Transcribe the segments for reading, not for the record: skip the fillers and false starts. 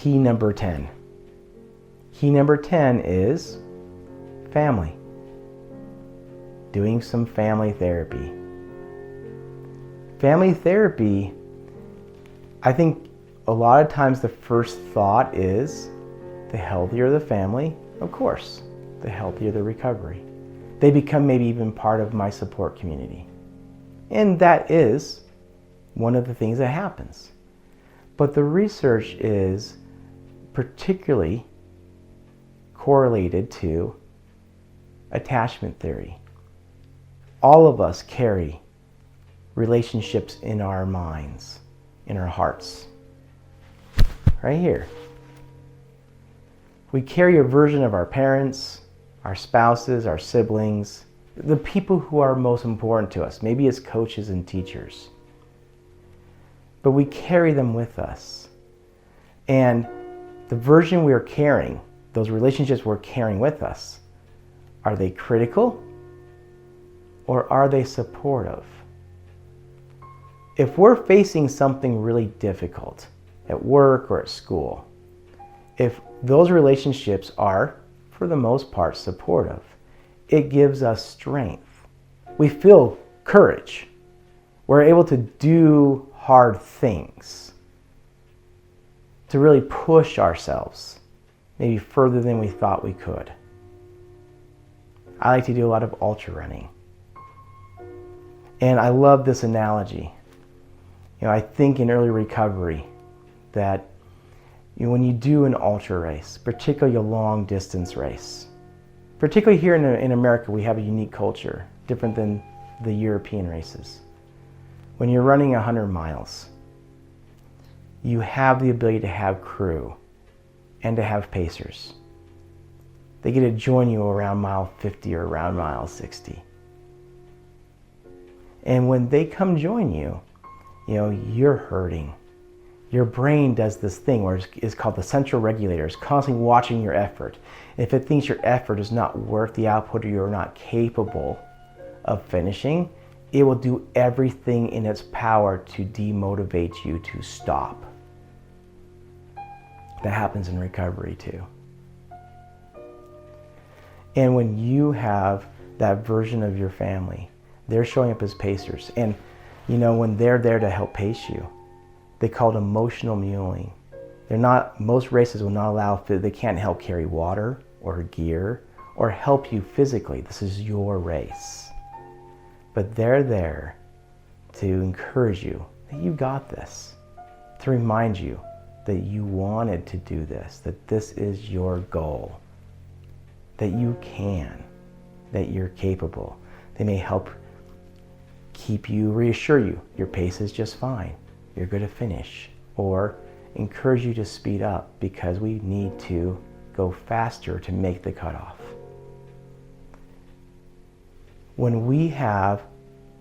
key number 10. Key number 10 is family. Doing some family therapy. Family therapy, I think a lot of times the first thought is the healthier the family, of course, the healthier the recovery. They become maybe even part of my support community. And that is one of the things that happens. But the research is particularly correlated to attachment theory. All of us carry relationships in our minds, in our hearts. Right here. We carry a version of our parents, our spouses, our siblings, the people who are most important to us. Maybe it's coaches and teachers. But we carry them with us. And the version we are carrying, those relationships we're carrying with us, are they critical or are they supportive? If we're facing something really difficult at work or at school, if those relationships are, for the most part, supportive, it gives us strength. We feel courage. We're able to do hard things, to really push ourselves, maybe further than we thought we could. I like to do a lot of ultra running. And I love this analogy. I think in early recovery that when you do an ultra race, particularly a long distance race, particularly here in America, we have a unique culture, different than the European races. When you're running 100 miles, you have the ability to have crew and to have pacers. They get to join you around mile 50 or around mile 60. And when they come join you, you're hurting. Your brain does this thing where it's called the central regulator. It's constantly watching your effort. If it thinks your effort is not worth the output or you're not capable of finishing, it will do everything in its power to demotivate you to stop. That happens in recovery too. And when you have that version of your family, they're showing up as pacers. And when they're there to help pace you, they call it emotional muling. Most races will not allow, they can't help carry water or gear or help you physically. This is your race. But they're there to encourage you that you got this, to remind you that you wanted to do this, that this is your goal, that you can, that you're capable. They may help reassure you, your pace is just fine, you're going to finish, or encourage you to speed up because we need to go faster to make the cutoff. When we have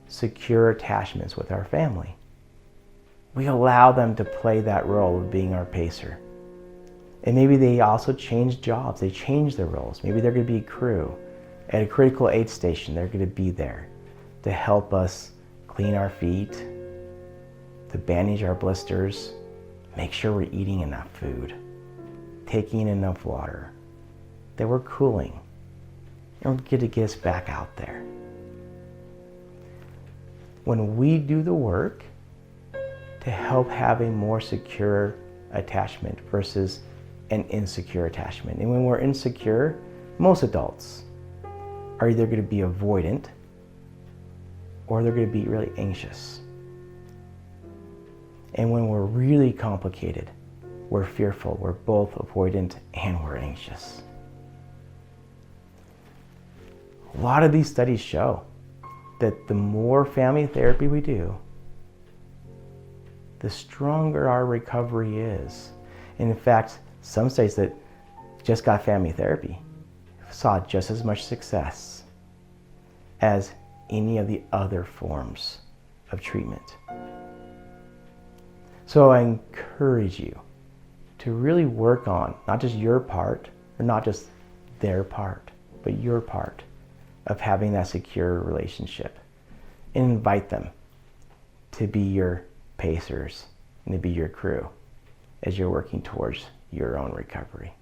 secure attachments with our family, we allow them to play that role of being our pacer. And maybe they also change jobs, they change their roles. Maybe they're going to be crew. At a critical aid station, they're going to be there to help us clean our feet, to bandage our blisters, make sure we're eating enough food, taking in enough water, that we're cooling, and we're going to get us back out there. When we do the work to help have a more secure attachment versus an insecure attachment, and when we're insecure, most adults are either going to be avoidant or they're going to be really anxious. And when we're really complicated, we're fearful, we're both avoidant and we're anxious. A lot of these studies show that the more family therapy we do, the stronger our recovery is. And in fact, some studies that just got family therapy saw just as much success as any of the other forms of treatment. So I encourage you to really work on not just your part, or not just their part, but your part of having that secure relationship. And invite them to be your pacers and to be your crew as you're working towards your own recovery.